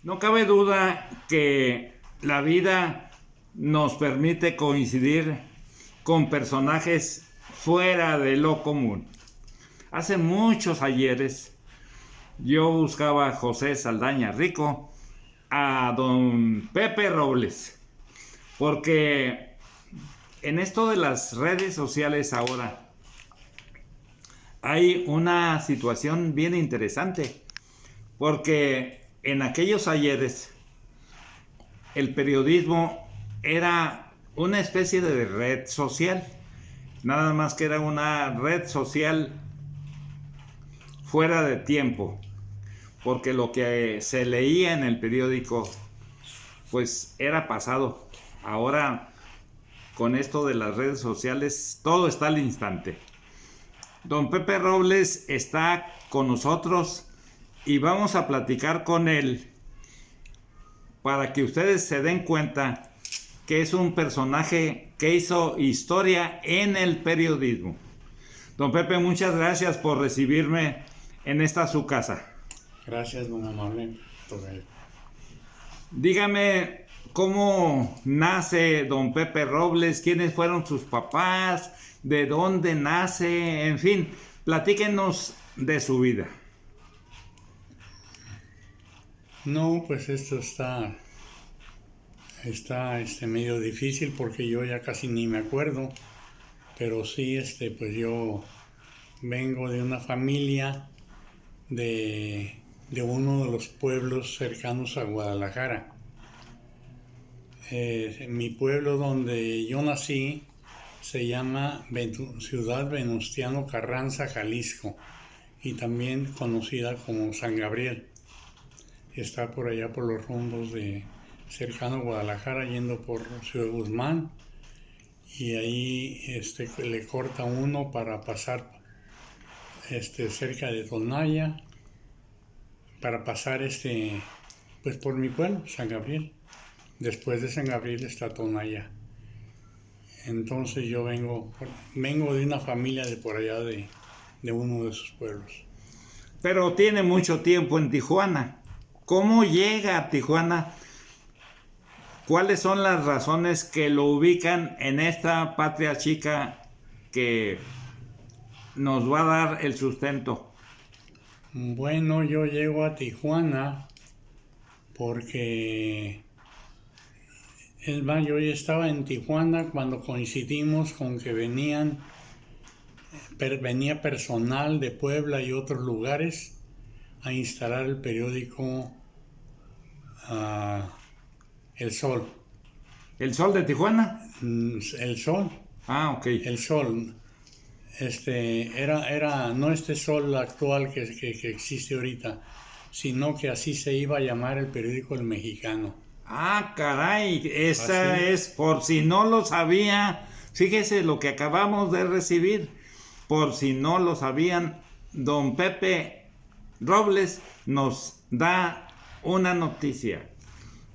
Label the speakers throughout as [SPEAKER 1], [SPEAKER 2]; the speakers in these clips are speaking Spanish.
[SPEAKER 1] No cabe duda que la vida nos permite coincidir con personajes fuera de lo común. Hace muchos ayeres yo buscaba a José Saldaña Rico, a don Pepe Robles, porque en esto de las redes sociales ahora hay una situación bien interesante, porque en aquellos ayeres el periodismo era una especie de red social, nada más que era una red social fuera de tiempo, porque lo que se leía en el periódico pues era pasado. Ahora con esto de las redes sociales todo está al instante. Don Pepe Robles está con nosotros y vamos a platicar con él para que ustedes se den cuenta que es un personaje que hizo historia en el periodismo. Don Pepe, muchas gracias por recibirme en esta su casa.
[SPEAKER 2] Gracias, don amable.
[SPEAKER 1] Dígame cómo nace don Pepe Robles, quiénes fueron sus papás, de dónde nace, en fin, platíquenos de su vida.
[SPEAKER 2] No, pues esto está medio difícil porque yo ya casi ni me acuerdo, pero sí, pues yo vengo de una familia de uno de los pueblos cercanos a Guadalajara. Mi pueblo donde yo nací se llama Ciudad Venustiano Carranza, Jalisco, y también conocida como San Gabriel. Está por allá por los rumbos de cercano a Guadalajara, yendo por Ciudad Guzmán, y ahí le corta uno para pasar cerca de Tonaya, para pasar pues por mi pueblo, San Gabriel. Después de San Gabriel está Tonaya. Entonces yo vengo de una familia de por allá de uno de esos pueblos.
[SPEAKER 1] Pero tiene mucho tiempo en Tijuana. ¿Cómo llega a Tijuana? ¿Cuáles son las razones que lo ubican en esta patria chica que nos va a dar el sustento?
[SPEAKER 2] Bueno, yo llego a Tijuana porque yo ya estaba en Tijuana cuando coincidimos con que venía personal de Puebla y otros lugares a instalar el periódico El Sol.
[SPEAKER 1] ¿El Sol de Tijuana?
[SPEAKER 2] El Sol.
[SPEAKER 1] Ah, ok.
[SPEAKER 2] El Sol. Era no este Sol actual que existe ahorita, sino que así se iba a llamar el periódico El Mexicano.
[SPEAKER 1] Ah, caray, esa
[SPEAKER 2] Así
[SPEAKER 1] es, por si no lo sabía, fíjese lo que acabamos de recibir, por si no lo sabían, don Pepe Robles nos da una noticia.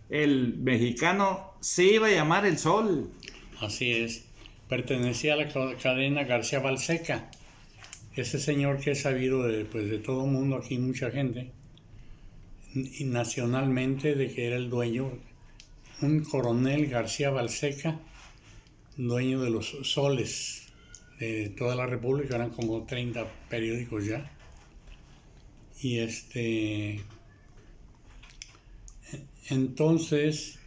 [SPEAKER 1] El Mexicano se iba a llamar El Sol.
[SPEAKER 2] Así es. Pertenecía a la cadena García Balseca. Ese señor que es sabido de todo el mundo, aquí mucha gente, y nacionalmente, de que era el dueño, un coronel García Balseca, dueño de los soles de toda la República, eran como 30 periódicos ya. Y entonces,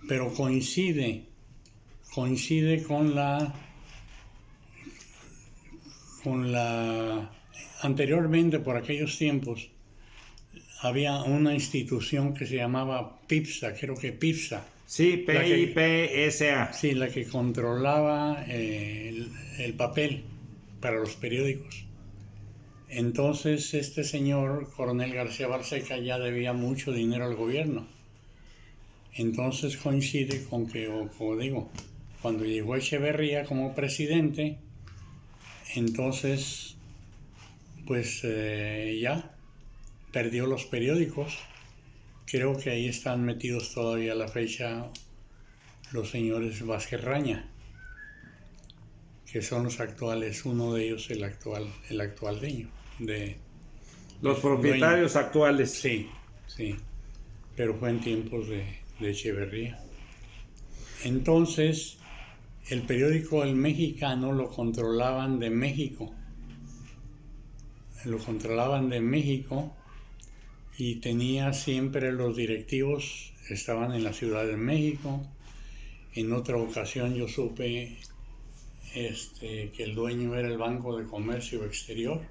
[SPEAKER 2] pero coincide con la anteriormente, por aquellos tiempos, había una institución que se llamaba PIPSA, creo que PIPSA.
[SPEAKER 1] Sí, PIPSA.
[SPEAKER 2] Sí, la que controlaba el papel para los periódicos. Entonces este señor, coronel García Balseca, ya debía mucho dinero al gobierno. Entonces coincide con que, como digo, cuando llegó Echeverría como presidente, entonces pues ya perdió los periódicos. Creo que ahí están metidos todavía a la fecha los señores Vázquez Raña, que son los actuales, uno de ellos el actual dueño.
[SPEAKER 1] Los propietarios
[SPEAKER 2] dueño.
[SPEAKER 1] actuales.
[SPEAKER 2] Sí, sí. pero fue en tiempos de Echeverría. Entonces, el periódico El Mexicano lo controlaban de México. Lo controlaban de México y tenía siempre los directivos, estaban en la Ciudad de México. En otra ocasión yo supe que el dueño era el Banco de Comercio Exterior.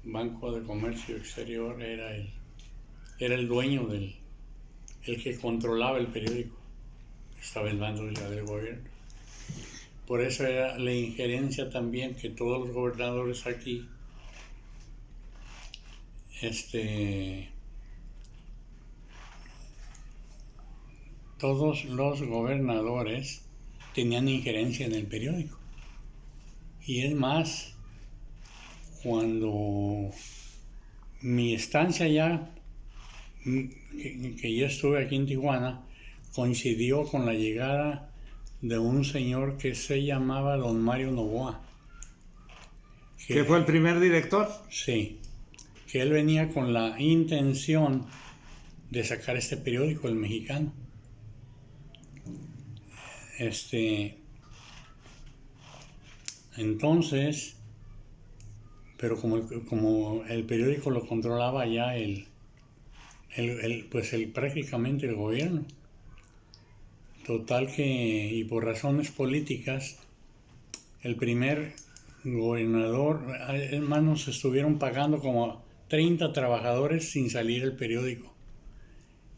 [SPEAKER 2] Banco de Comercio Exterior era el dueño el que controlaba el periódico. Estaba el bando del gobierno. Por eso era la injerencia también que todos los gobernadores aquí todos los gobernadores tenían injerencia en el periódico. Y es más, cuando mi estancia ya, que yo estuve aquí en Tijuana, coincidió con la llegada de un señor que se llamaba don Mario Novoa.
[SPEAKER 1] ¿Que fue el primer director?
[SPEAKER 2] Sí, que él venía con la intención de sacar este periódico, El Mexicano. Entonces, pero como el periódico lo controlaba ya prácticamente el gobierno. Total que, y por razones políticas, el primer gobernador, hermanos, estuvieron pagando como 30 trabajadores sin salir el periódico.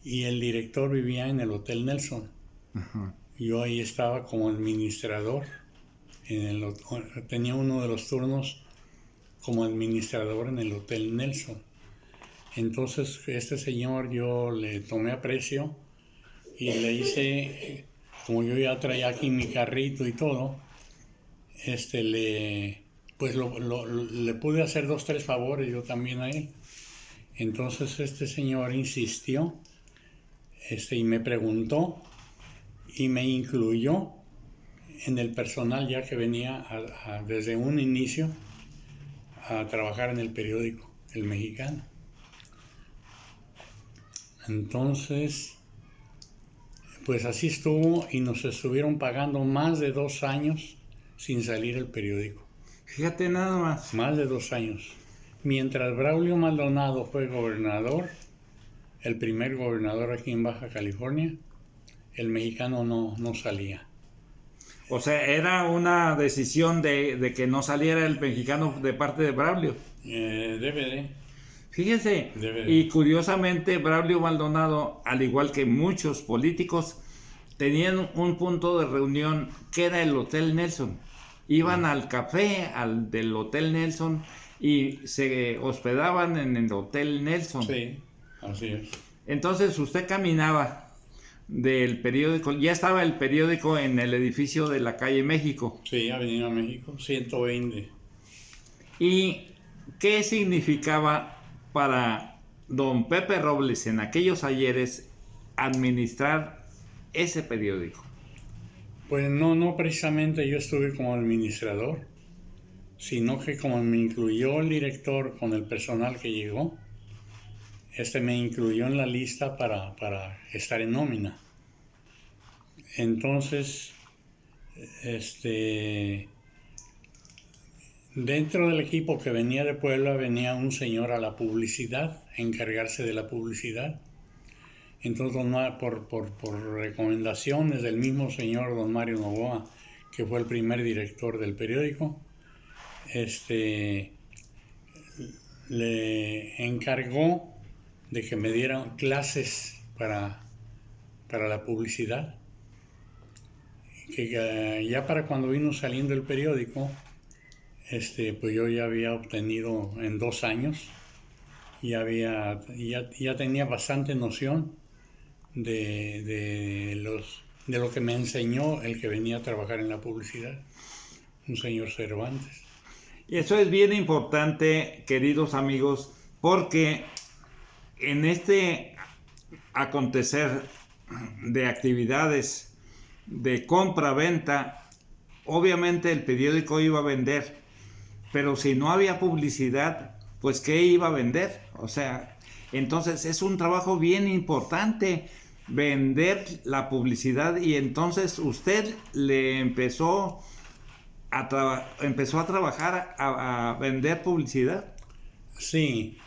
[SPEAKER 2] Y el director vivía en el Hotel Nelson.
[SPEAKER 1] Ajá.
[SPEAKER 2] Yo ahí estaba como administrador. Tenía uno de los turnos como administrador en el Hotel Nelson. Entonces, este señor yo le tomé aprecio y le hice, como yo ya traía aquí mi carrito y todo, le pude hacer 2, 3 favores yo también a él. Entonces este señor insistió y me preguntó y me incluyó en el personal ya que venía desde un inicio a trabajar en el periódico El Mexicano. Entonces, pues así estuvo y nos estuvieron pagando más de 2 años sin salir el periódico.
[SPEAKER 1] Fíjate nada más.
[SPEAKER 2] Más de 2 años. Mientras Braulio Maldonado fue gobernador, el primer gobernador aquí en Baja California, El Mexicano no salía.
[SPEAKER 1] O sea, era una decisión de que no saliera El Mexicano de parte de Braulio.
[SPEAKER 2] DVD.
[SPEAKER 1] Fíjese,
[SPEAKER 2] DVD.
[SPEAKER 1] y curiosamente Braulio Maldonado, al igual que muchos políticos, tenían un punto de reunión que era el Hotel Nelson. Iban al café del Hotel Nelson y se hospedaban en el Hotel Nelson.
[SPEAKER 2] Sí, así es.
[SPEAKER 1] Entonces usted caminaba del periódico, ya estaba el periódico en el edificio de la calle México.
[SPEAKER 2] Sí, Avenida México, 120.
[SPEAKER 1] ¿Y qué significaba para don Pepe Robles en aquellos ayeres administrar ese periódico?
[SPEAKER 2] Pues no precisamente yo estuve como administrador, sino que como me incluyó el director con el personal que llegó, me incluyó en la lista para estar en nómina. Entonces, dentro del equipo que venía de Puebla venía un señor a la publicidad, a encargarse de la publicidad. Entonces, por recomendaciones del mismo señor don Mario Novoa, que fue el primer director del periódico, le encargó de que me dieran clases para la publicidad. Que ya para cuando vino saliendo el periódico, pues yo ya había obtenido en 2 años, ya tenía bastante noción de lo que me enseñó el que venía a trabajar en la publicidad, un señor Cervantes.
[SPEAKER 1] Y eso es bien importante, queridos amigos, porque en este acontecer de actividades de compra-venta, obviamente el periódico iba a vender, pero si no había publicidad, pues ¿qué iba a vender? O sea, Entonces es un trabajo bien importante vender la publicidad, y entonces usted le empezó a trabajar a vender publicidad.
[SPEAKER 2] Sí,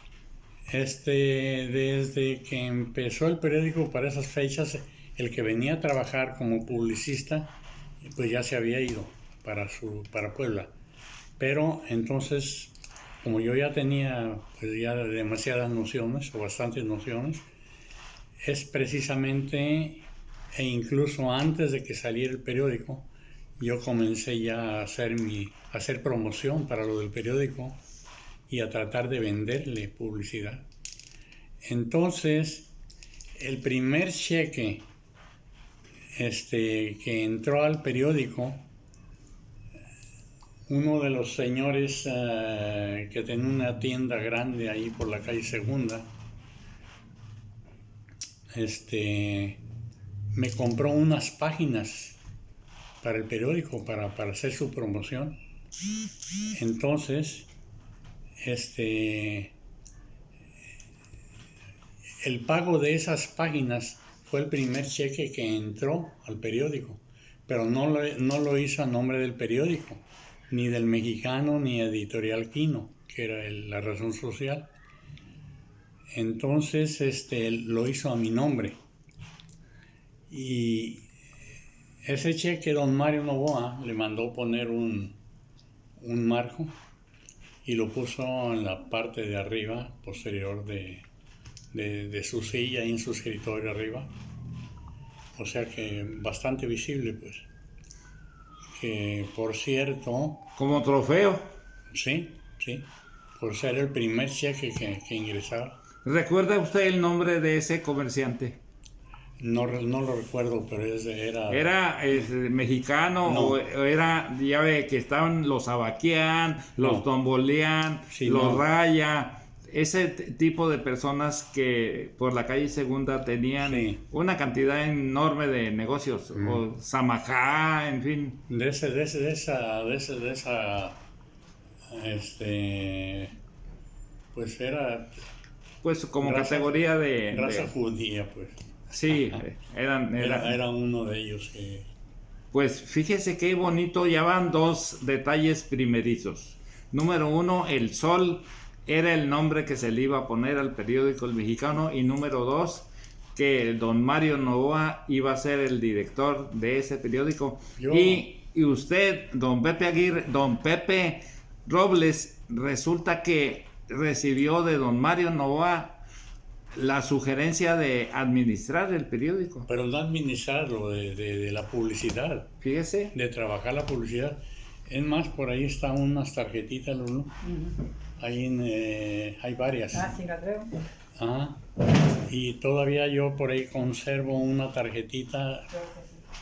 [SPEAKER 2] desde que empezó el periódico para esas fechas, el que venía a trabajar como publicista, pues ya se había ido para Puebla. Pero entonces, como yo ya tenía pues ya demasiadas nociones o bastantes nociones, es precisamente, e incluso antes de que saliera el periódico, yo comencé ya a hacer promoción para lo del periódico y a tratar de venderle publicidad. Entonces, el primer cheque que entró al periódico, uno de los señores que tenía una tienda grande ahí por la calle Segunda, me compró unas páginas para el periódico, para hacer su promoción. Entonces, el pago de esas páginas fue el primer cheque que entró al periódico, pero no lo hizo a nombre del periódico, ni del Mexicano, ni Editorial Quino, que era la razón social. Entonces, lo hizo a mi nombre. Y ese cheque don Mario Novoa le mandó poner un marco y lo puso en la parte de arriba, posterior de su silla, en su escritorio arriba. O sea que bastante visible, pues. Que, por cierto...
[SPEAKER 1] Como trofeo.
[SPEAKER 2] Sí, por ser el primer cheque que ingresaba.
[SPEAKER 1] ¿Recuerda usted el nombre de ese comerciante?
[SPEAKER 2] No lo recuerdo, pero
[SPEAKER 1] ¿Era mexicano?
[SPEAKER 2] No.
[SPEAKER 1] O era, ya ve que estaban los Abaquián, los
[SPEAKER 2] No.
[SPEAKER 1] Tomboleán,
[SPEAKER 2] Sí,
[SPEAKER 1] los
[SPEAKER 2] no.
[SPEAKER 1] Raya, ese tipo de personas que por la calle Segunda tenían
[SPEAKER 2] Sí.
[SPEAKER 1] una cantidad enorme de negocios, o Samajá, en fin.
[SPEAKER 2] De esa, pues era
[SPEAKER 1] Pues como
[SPEAKER 2] raza
[SPEAKER 1] categoría de
[SPEAKER 2] judía, pues.
[SPEAKER 1] sí, eran
[SPEAKER 2] Era uno de ellos que...
[SPEAKER 1] Pues fíjese qué bonito, ya van dos detalles primerizos. Número uno, El Sol era el nombre que se le iba a poner al periódico El Mexicano, y número dos, que don Mario Novoa iba a ser el director de ese periódico. Y usted, don Pepe Robles, resulta que recibió de don Mario Novoa la sugerencia de administrar el periódico.
[SPEAKER 2] Pero no administrarlo, de la publicidad.
[SPEAKER 1] Fíjese.
[SPEAKER 2] De trabajar la publicidad. Es más, por ahí están unas tarjetitas, Lulu. Ahí hay varias.
[SPEAKER 3] Sí, la traigo.
[SPEAKER 2] Ajá. Y todavía yo por ahí conservo una tarjetita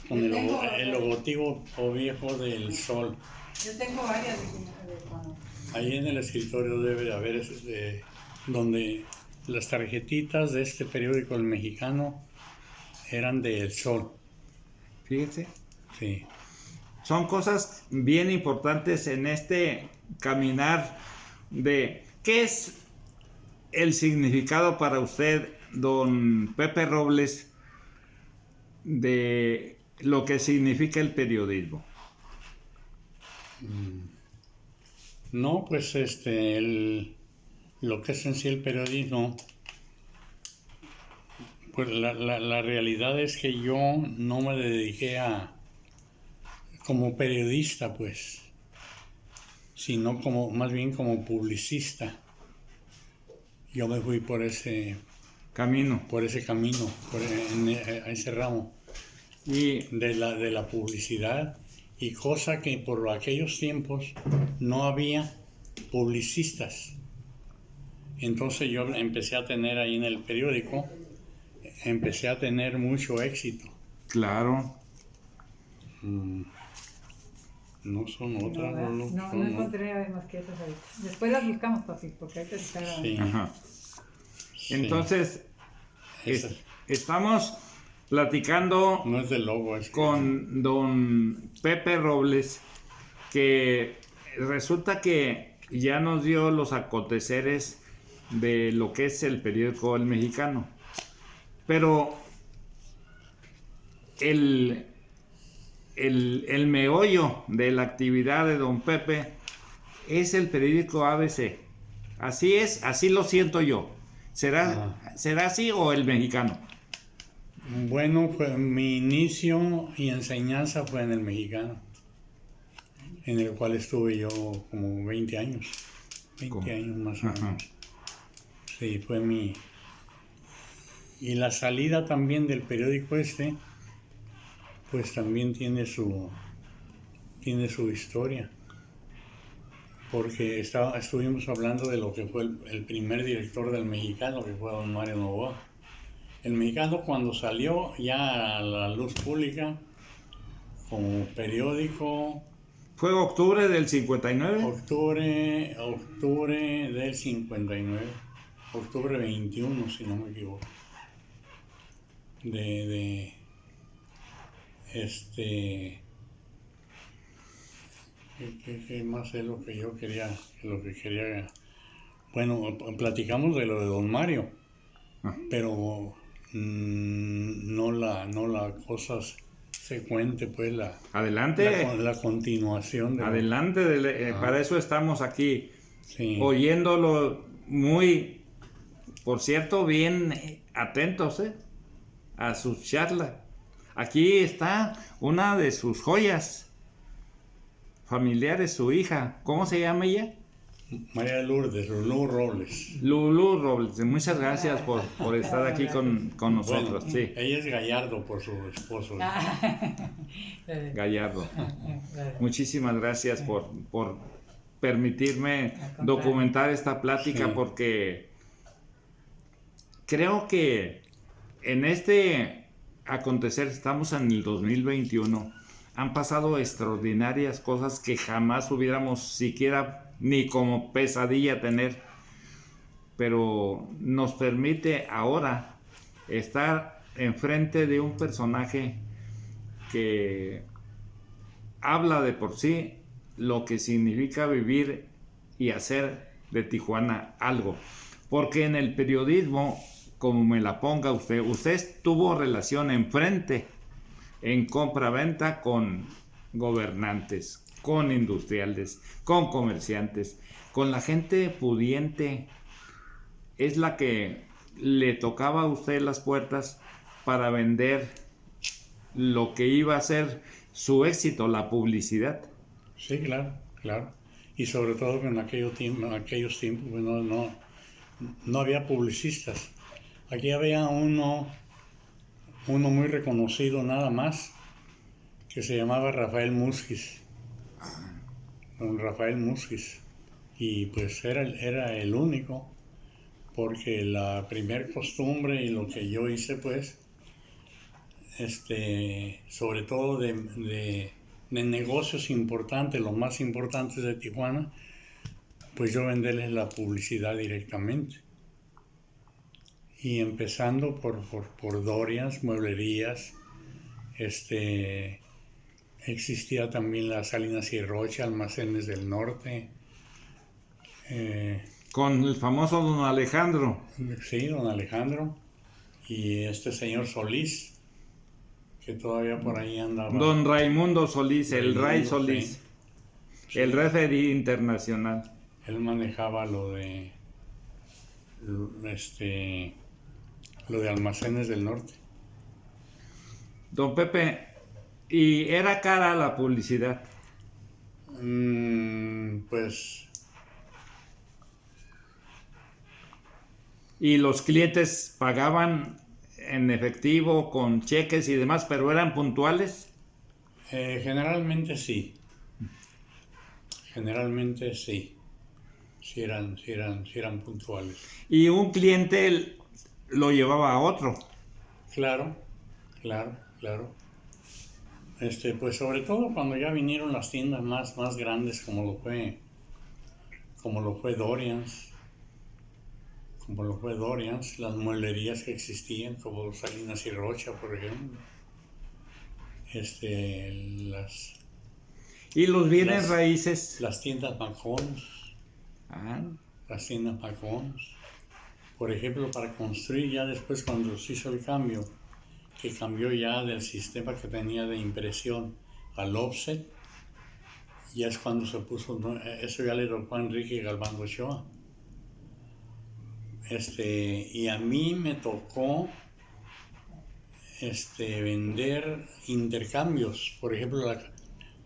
[SPEAKER 2] con el logotipo viejo del Sol.
[SPEAKER 3] Yo tengo varias
[SPEAKER 2] Ahí en el escritorio debe de haber donde las tarjetitas de este periódico El Mexicano eran del Sol.
[SPEAKER 1] Fíjese.
[SPEAKER 2] Sí.
[SPEAKER 1] Son cosas bien importantes en este caminar de qué es el significado para usted, don Pepe Robles, de lo que significa el periodismo.
[SPEAKER 2] No, pues lo que es en sí el periodismo, pues la realidad es que yo no me dediqué como periodista, pues, sino más bien como publicista. Yo me fui por ese
[SPEAKER 1] camino,
[SPEAKER 2] a ese ramo
[SPEAKER 1] y
[SPEAKER 2] de la publicidad, y cosa que por aquellos tiempos no había publicistas. Entonces yo empecé a tener ahí en el periódico, empecé a tener mucho éxito.
[SPEAKER 1] Claro.
[SPEAKER 2] No son otras,
[SPEAKER 3] no encontré más que esas ahorita. Después las buscamos, papi, porque ahorita está...
[SPEAKER 2] Sí.
[SPEAKER 1] Ajá.
[SPEAKER 2] Sí.
[SPEAKER 1] Entonces, estamos platicando
[SPEAKER 2] no es del logo,
[SPEAKER 1] con don Pepe Robles, que resulta que ya nos dio los aconteceres de lo que es el periódico El Mexicano. Pero el meollo de la actividad de don Pepe es el periódico ABC. Así es, así lo siento yo. ¿Será así o El Mexicano?
[SPEAKER 2] Bueno, pues mi inicio y enseñanza fue en El Mexicano, en el cual estuve yo como 20 años. 20 años más o menos. Sí, fue mi... Y la salida también del periódico pues también tiene su historia. Porque estuvimos hablando de lo que fue el primer director del Mexicano, que fue don Mario Novoa. El Mexicano, cuando salió ya a la luz pública como periódico,
[SPEAKER 1] ¿Fue octubre del 59?
[SPEAKER 2] octubre del 59, octubre 21, si no me equivoco. ¿Qué más es lo que yo quería, Bueno, platicamos de lo de don Mario, pero no la cosa secuente, pues
[SPEAKER 1] Adelante.
[SPEAKER 2] la continuación de
[SPEAKER 1] Adelante, para eso estamos aquí,
[SPEAKER 2] sí.
[SPEAKER 1] oyéndolo muy, por cierto, bien atentos a sus charlas. Aquí está una de sus joyas familiares, su hija. ¿Cómo se llama ella?
[SPEAKER 2] María Lourdes, Lulú Robles.
[SPEAKER 1] Lulú Robles. Muchas gracias por estar aquí con nosotros.
[SPEAKER 2] Bueno,
[SPEAKER 1] sí.
[SPEAKER 2] Ella es Gallardo por su esposo.
[SPEAKER 1] Gallardo. Muchísimas gracias por permitirme documentar esta plática,
[SPEAKER 2] Sí.
[SPEAKER 1] porque creo que en este acontecer, estamos en el 2021, han pasado extraordinarias cosas que jamás hubiéramos siquiera ni como pesadilla tener, pero nos permite ahora estar enfrente de un personaje que habla de por sí lo que significa vivir y hacer de Tijuana algo, porque en el periodismo, como me la ponga usted tuvo relación enfrente, en compra-venta con gobernantes, con industriales, con comerciantes, con la gente pudiente. Es la que le tocaba a usted las puertas para vender lo que iba a ser su éxito, la publicidad.
[SPEAKER 2] Sí, claro. Y sobre todo que en aquellos tiempos pues no había publicistas. Aquí había uno muy reconocido nada más, que se llamaba Rafael Musquiz. Don Rafael Musquiz. Y pues era el único, porque la primer costumbre y lo que yo hice, pues, sobre todo de negocios importantes, los más importantes de Tijuana, pues yo venderles la publicidad directamente. Y empezando por Dorians, mueblerías, existía también la Salinas y Rocha, Almacenes del Norte.
[SPEAKER 1] Con el famoso don Alejandro.
[SPEAKER 2] Sí, don Alejandro. Y este señor Solís, que todavía por ahí andaba.
[SPEAKER 1] Don Raimundo Solís, el Ray Solís,
[SPEAKER 2] sí.
[SPEAKER 1] El referee internacional.
[SPEAKER 2] Él manejaba lo de Almacenes del Norte.
[SPEAKER 1] Don Pepe, ¿y era cara la publicidad?
[SPEAKER 2] Pues...
[SPEAKER 1] Y los clientes pagaban en efectivo, con cheques y demás, pero ¿eran puntuales?
[SPEAKER 2] Generalmente sí. Sí eran puntuales.
[SPEAKER 1] Y un cliente lo llevaba a otro.
[SPEAKER 2] Claro. Pues sobre todo cuando ya vinieron las tiendas más grandes, como lo fue Dorians, las mueblerías que existían, como Salinas y Rocha, por ejemplo.
[SPEAKER 1] Y los bienes raíces.
[SPEAKER 2] Las tiendas Maconos.
[SPEAKER 1] Ah.
[SPEAKER 2] Las tiendas Maconos. Por ejemplo, para construir ya después cuando se hizo el cambio, que cambió ya del sistema que tenía de impresión al offset, ya es cuando se puso, ¿no? Eso ya le tocó a Enrique Galván Ochoa. Y a mí me tocó vender intercambios, por ejemplo,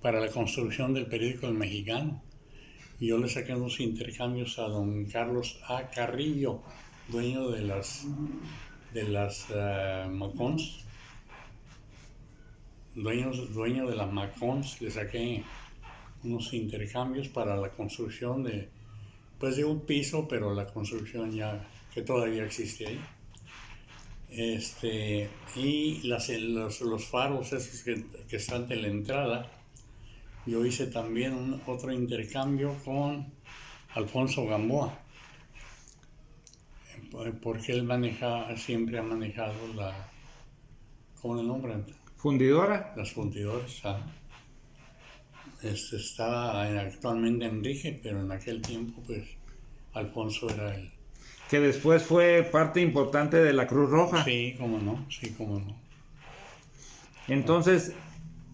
[SPEAKER 2] para la construcción del periódico El Mexicano. Y yo le saqué unos intercambios a don Carlos A. Carrillo, dueño de las Macons, dueño de las Macons, le saqué unos intercambios para la construcción de un piso, pero la construcción ya que todavía existe ahí. Y los faros esos que están de la entrada, yo hice también otro intercambio con Alfonso Gamboa, porque él siempre ha manejado ¿cómo le nombran?
[SPEAKER 1] ¿Fundidora?
[SPEAKER 2] Las fundidoras. Está actualmente Enrique, pero en aquel tiempo pues Alfonso era el...
[SPEAKER 1] Que después fue parte importante de la Cruz Roja.
[SPEAKER 2] Sí, cómo no.
[SPEAKER 1] Entonces,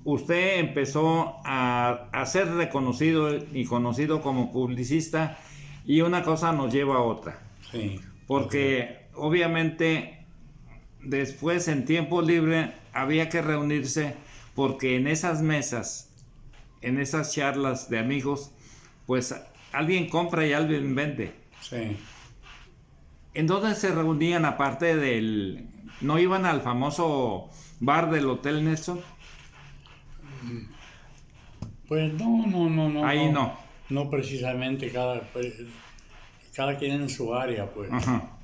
[SPEAKER 1] usted empezó a ser reconocido y conocido como publicista, y una cosa nos lleva a otra.
[SPEAKER 2] Sí.
[SPEAKER 1] Porque obviamente después en tiempo libre había que reunirse, porque en esas mesas, en esas charlas de amigos, pues alguien compra y alguien vende.
[SPEAKER 2] Sí.
[SPEAKER 1] ¿En dónde se reunían aparte del... ¿No iban al famoso bar del Hotel Nelson?
[SPEAKER 2] Pues no.
[SPEAKER 1] Ahí no.
[SPEAKER 2] No precisamente, cada quien en su área, pues.
[SPEAKER 1] Ajá.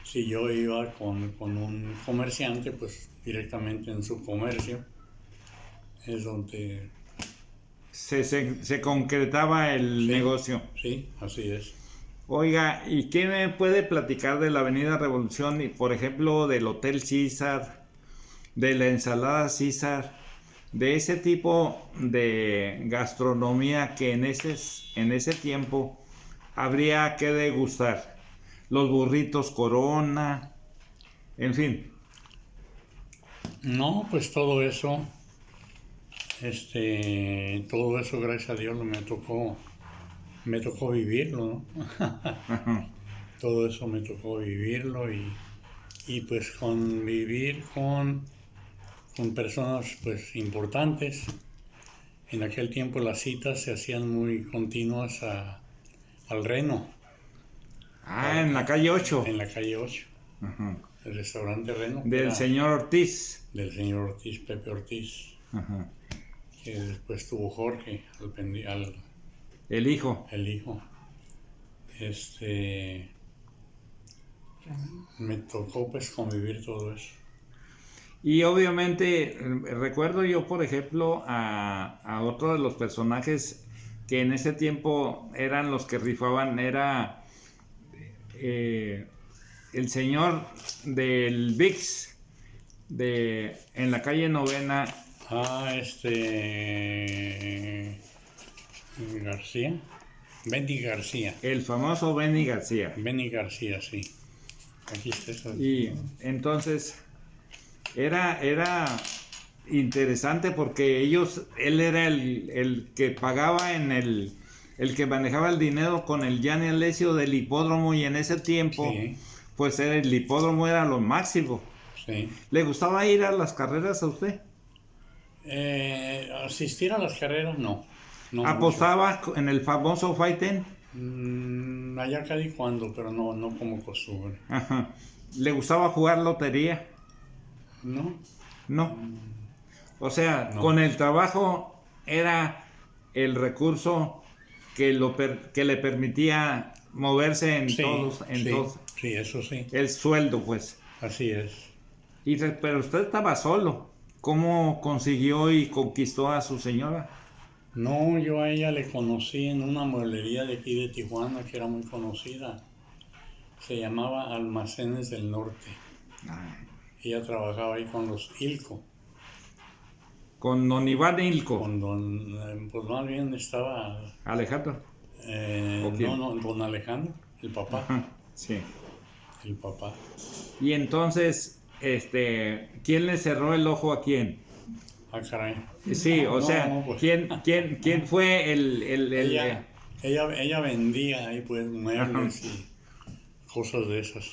[SPEAKER 2] Si yo iba con un comerciante, pues directamente en su comercio es donde...
[SPEAKER 1] Se concretaba el negocio.
[SPEAKER 2] Sí, así es.
[SPEAKER 1] Oiga, ¿y qué me puede platicar de la Avenida Revolución y, por ejemplo, del Hotel César, de la ensalada César, de ese tipo de gastronomía que en ese tiempo habría que degustar? Los burritos Corona, en fin.
[SPEAKER 2] No, pues todo eso, gracias a Dios me tocó vivirlo, ¿no?
[SPEAKER 1] Ajá.
[SPEAKER 2] Todo eso me tocó vivirlo y pues convivir con personas pues importantes. En aquel tiempo las citas se hacían muy continuas al Reno.
[SPEAKER 1] En la calle 8.
[SPEAKER 2] En la calle 8,
[SPEAKER 1] Ajá.
[SPEAKER 2] el restaurante Reno.
[SPEAKER 1] Del señor Ortiz.
[SPEAKER 2] Del señor Ortiz, Pepe Ortiz.
[SPEAKER 1] Ajá.
[SPEAKER 2] Que después tuvo Jorge,
[SPEAKER 1] El hijo.
[SPEAKER 2] el hijo. Me tocó pues convivir todo eso.
[SPEAKER 1] Y obviamente recuerdo yo, por ejemplo, a otro de los personajes que en ese tiempo eran los que rifaban, era el señor del VIX, en la calle Novena.
[SPEAKER 2] García. Benny García.
[SPEAKER 1] El famoso Benny García.
[SPEAKER 2] Benny García, sí. Aquí está eso.
[SPEAKER 1] Y entonces era interesante porque él era el que pagaba el que manejaba el dinero con el Gianni Alessio del hipódromo, y en ese tiempo,
[SPEAKER 2] Sí.
[SPEAKER 1] pues el hipódromo era lo máximo.
[SPEAKER 2] Sí.
[SPEAKER 1] ¿Le gustaba ir a las carreras a usted?
[SPEAKER 2] Asistir a las carreras, no. No
[SPEAKER 1] ¿Apostaba en el famoso Fighten?
[SPEAKER 2] mucho. Allá cada y cuando, pero no como costumbre.
[SPEAKER 1] Ajá. ¿Le gustaba jugar lotería?
[SPEAKER 2] No.
[SPEAKER 1] No. O sea,
[SPEAKER 2] No.
[SPEAKER 1] con el trabajo era el recurso que le permitía moverse en
[SPEAKER 2] Sí,
[SPEAKER 1] todos.
[SPEAKER 2] sí, eso sí.
[SPEAKER 1] El sueldo, pues.
[SPEAKER 2] Así es.
[SPEAKER 1] Pero usted estaba solo. ¿Cómo consiguió y conquistó a su señora?
[SPEAKER 2] No, yo a ella le conocí en una mueblería de aquí de Tijuana que era muy conocida. Se llamaba Almacenes del Norte. Ella trabajaba ahí con los Ilco.
[SPEAKER 1] Con don Iván Ilco.
[SPEAKER 2] Con pues más bien estaba...
[SPEAKER 1] Alejandro. ¿O quién?
[SPEAKER 2] don Alejandro, el papá.
[SPEAKER 1] Ajá, sí.
[SPEAKER 2] el papá.
[SPEAKER 1] Y entonces, ¿quién le cerró el ojo a quién?
[SPEAKER 2] Ah, caray.
[SPEAKER 1] Sí, o
[SPEAKER 2] No,
[SPEAKER 1] sea,
[SPEAKER 2] pues.
[SPEAKER 1] ¿quién fue
[SPEAKER 2] Ella vendía ahí pues muebles y cosas de esas.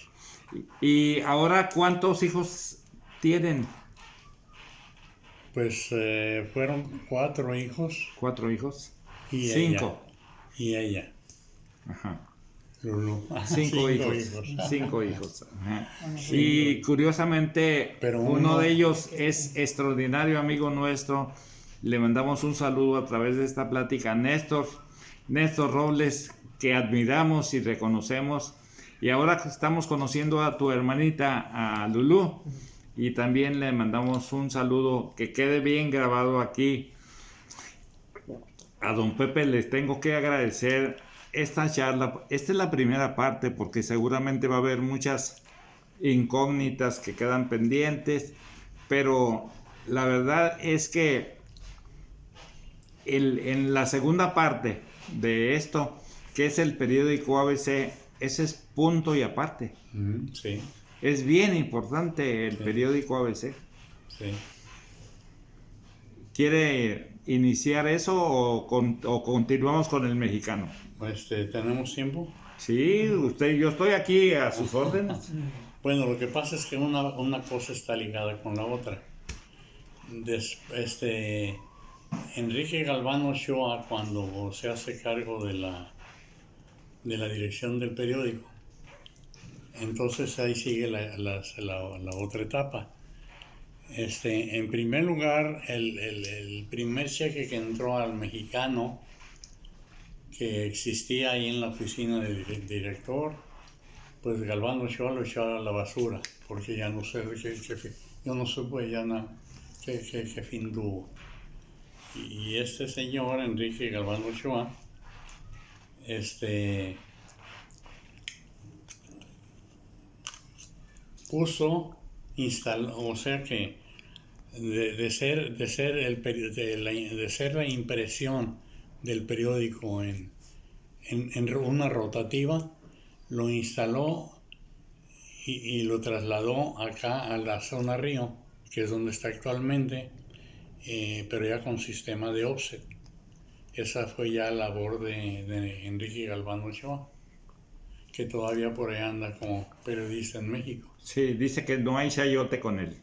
[SPEAKER 1] Y ahora cuántos hijos tienen?
[SPEAKER 2] Pues fueron 4 hijos
[SPEAKER 1] 4 hijos.
[SPEAKER 2] y
[SPEAKER 1] 5.
[SPEAKER 2] y ella,
[SPEAKER 1] Ajá.
[SPEAKER 2] Lulú.
[SPEAKER 1] 5 hijos. 5 hijos. Ajá.
[SPEAKER 3] Bueno,
[SPEAKER 1] Y curiosamente,
[SPEAKER 2] Pero
[SPEAKER 1] uno
[SPEAKER 2] uno-
[SPEAKER 1] de ellos es extraordinario amigo nuestro. Le mandamos un saludo a través de esta plática a Néstor Robles, que admiramos y reconocemos. Y ahora estamos conociendo a tu hermanita, a Lulú, y también le mandamos un saludo que quede bien grabado aquí. A don Pepe les tengo que agradecer esta charla. Esta es la primera parte porque seguramente va a haber muchas incógnitas que quedan pendientes, pero la verdad es que en la segunda parte de esto, que es el periódico ABC, ese es punto y aparte.
[SPEAKER 2] Sí,
[SPEAKER 1] Es bien importante el periódico ABC.
[SPEAKER 2] sí.
[SPEAKER 1] ¿Quiere iniciar eso o continuamos con el mexicano?
[SPEAKER 2] ¿Tenemos tiempo?
[SPEAKER 1] Sí, yo estoy aquí a sus órdenes.
[SPEAKER 2] Bueno, lo que pasa es que una cosa está ligada con la otra. Enrique Galván Ochoa, cuando se hace cargo de la dirección del periódico, entonces ahí sigue la otra etapa. En primer lugar, el primer cheque que entró al mexicano, que existía ahí en la oficina del director, pues Galván Ochoa lo echó a la basura, porque ya no sé yo no supe ya qué fin tuvo. Y este señor, Enrique Galván Ochoa, instaló, o sea que de ser la impresión del periódico en una rotativa, lo instaló y lo trasladó acá a la zona Río, que es donde está actualmente, pero ya con sistema de offset. Esa fue ya labor de Enrique Galván Ochoa, que todavía por ahí anda como periodista en México.
[SPEAKER 1] Sí, dice que no hay chayote con él.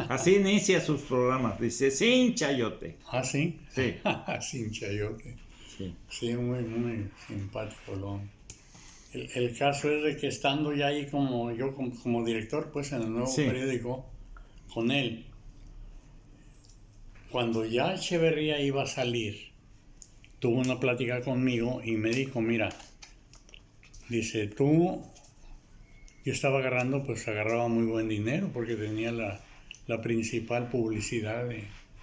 [SPEAKER 1] Así inicia sus programas, dice sin chayote.
[SPEAKER 2] ¿Ah, sí?
[SPEAKER 1] Sí.
[SPEAKER 2] Sin chayote.
[SPEAKER 1] Sí.
[SPEAKER 2] Sí, muy, muy simpático. El caso es de que estando ya ahí como director, pues en el nuevo
[SPEAKER 1] Sí.
[SPEAKER 2] periódico, con él, cuando ya Echeverría iba a salir, tuvo una plática conmigo y me dijo, mira, dice, yo estaba agarraba muy buen dinero porque tenía la principal publicidad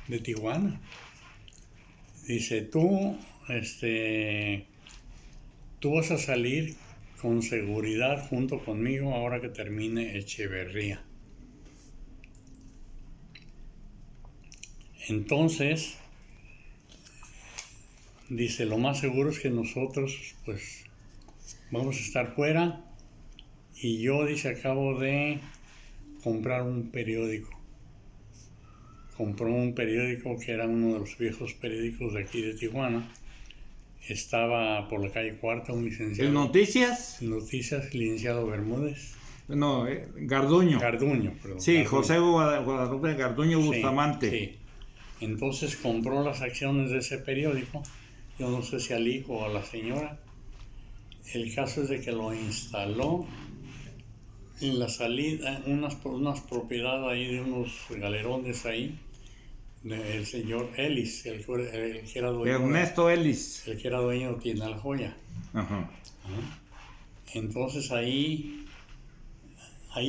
[SPEAKER 2] de Tijuana. Dice, tú vas a salir con seguridad junto conmigo ahora que termine Echeverría. Entonces, dice, lo más seguro es que nosotros, pues, vamos a estar fuera y yo, dice, acabo de comprar un periódico. Compró un periódico que era uno de los viejos periódicos de aquí de Tijuana. Estaba por la calle Cuarta un licenciado.
[SPEAKER 1] ¿En noticias?
[SPEAKER 2] Noticias, licenciado Bermúdez.
[SPEAKER 1] No, Garduño.
[SPEAKER 2] Garduño, perdón.
[SPEAKER 1] Sí,
[SPEAKER 2] Garduño.
[SPEAKER 1] José Guadalupe Garduño
[SPEAKER 2] Sí,
[SPEAKER 1] Bustamante.
[SPEAKER 2] sí. Entonces compró las acciones de ese periódico. Yo no sé si al hijo o a la señora. El caso es de que lo instaló en la salida, unas propiedades ahí de unos galerones ahí, del señor Ellis, el que era dueño.
[SPEAKER 1] Ernesto Ellis.
[SPEAKER 2] El que era dueño de Tienda La Joya.
[SPEAKER 1] Ajá.
[SPEAKER 2] Entonces ahí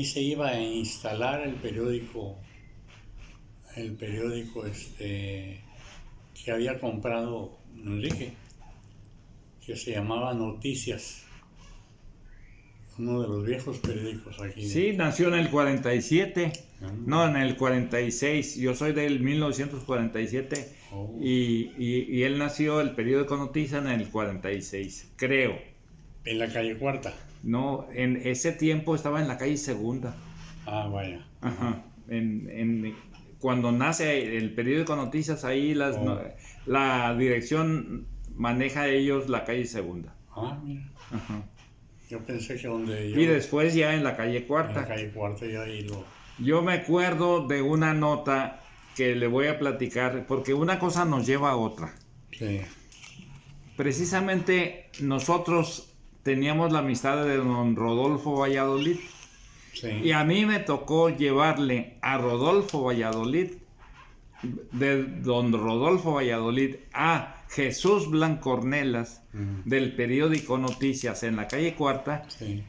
[SPEAKER 2] se iba a instalar el periódico que había comprado Enrique, que se llamaba Noticias, uno de los viejos periódicos aquí.
[SPEAKER 1] Sí, nació en el 47,
[SPEAKER 2] Ah.
[SPEAKER 1] no, en el 46. Yo soy del 1947
[SPEAKER 2] Oh.
[SPEAKER 1] y él nació, el periódico Noticias, en el 46, creo.
[SPEAKER 2] En la calle Cuarta.
[SPEAKER 1] No, en ese tiempo estaba en la calle Segunda.
[SPEAKER 2] Ah, vaya.
[SPEAKER 1] Ajá. Cuando nace el periódico Noticias, ahí la dirección maneja ellos la calle Segunda.
[SPEAKER 2] Ah, mira.
[SPEAKER 1] Ajá.
[SPEAKER 2] Yo pensé que donde
[SPEAKER 1] Y después ya en la calle
[SPEAKER 2] en
[SPEAKER 1] Cuarta.
[SPEAKER 2] la calle Cuarta ya ahí lo...
[SPEAKER 1] Yo me acuerdo de una nota que le voy a platicar, porque una cosa nos lleva a otra.
[SPEAKER 2] Sí.
[SPEAKER 1] Precisamente nosotros teníamos la amistad de don Rodolfo Valladolid.
[SPEAKER 2] Sí.
[SPEAKER 1] Y a mí me tocó llevarle a Rodolfo Valladolid, de don Rodolfo Valladolid, a Jesús Blancornelas, del periódico Noticias en la calle Cuarta,
[SPEAKER 2] Sí.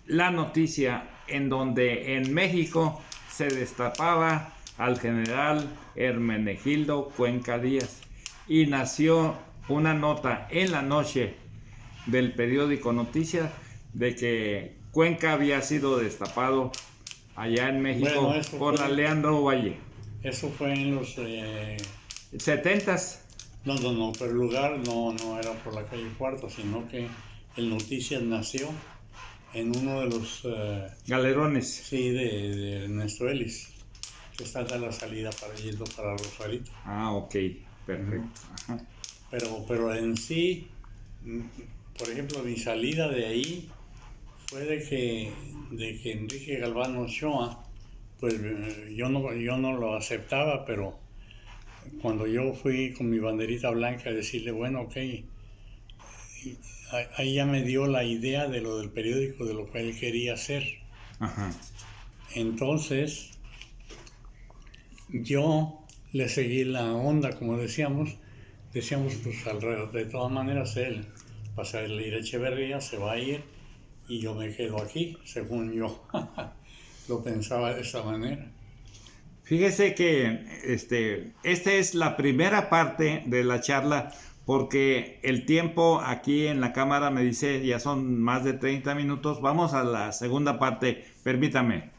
[SPEAKER 1] la noticia en donde en México se destapaba al general Hermenegildo Cuenca Díaz. Y nació una nota en la noche del periódico Noticias de que Cuenca había sido destapado allá en México
[SPEAKER 2] Bueno, eso
[SPEAKER 1] por
[SPEAKER 2] fue-
[SPEAKER 1] la Leandro Valle.
[SPEAKER 2] Eso fue en los...
[SPEAKER 1] 70s,
[SPEAKER 2] No, pero el lugar no era por la calle Cuarta, sino que el Noticias nació en uno de los...
[SPEAKER 1] galerones.
[SPEAKER 2] sí, de Ernesto Ellis, que está a la salida para yendo para Rosarito.
[SPEAKER 1] Ah, ok, perfecto. Ajá.
[SPEAKER 2] Pero en sí, por ejemplo, mi salida de ahí fue de que Enrique Galván Ochoa, pues yo no lo aceptaba, pero cuando yo fui con mi banderita blanca a decirle, bueno, ok, ahí ya me dio la idea de lo del periódico, de lo que él quería hacer.
[SPEAKER 1] Ajá.
[SPEAKER 2] Entonces, yo le seguí la onda, como decíamos, pues alrededor, de todas maneras él va a salir a Echeverría, se va a ir y yo me quedo aquí, según yo. Lo pensaba de esa manera.
[SPEAKER 1] Fíjese que esta es la primera parte de la charla, porque el tiempo aquí en la cámara me dice ya son más de 30 minutos. Vamos a la segunda parte, permítame.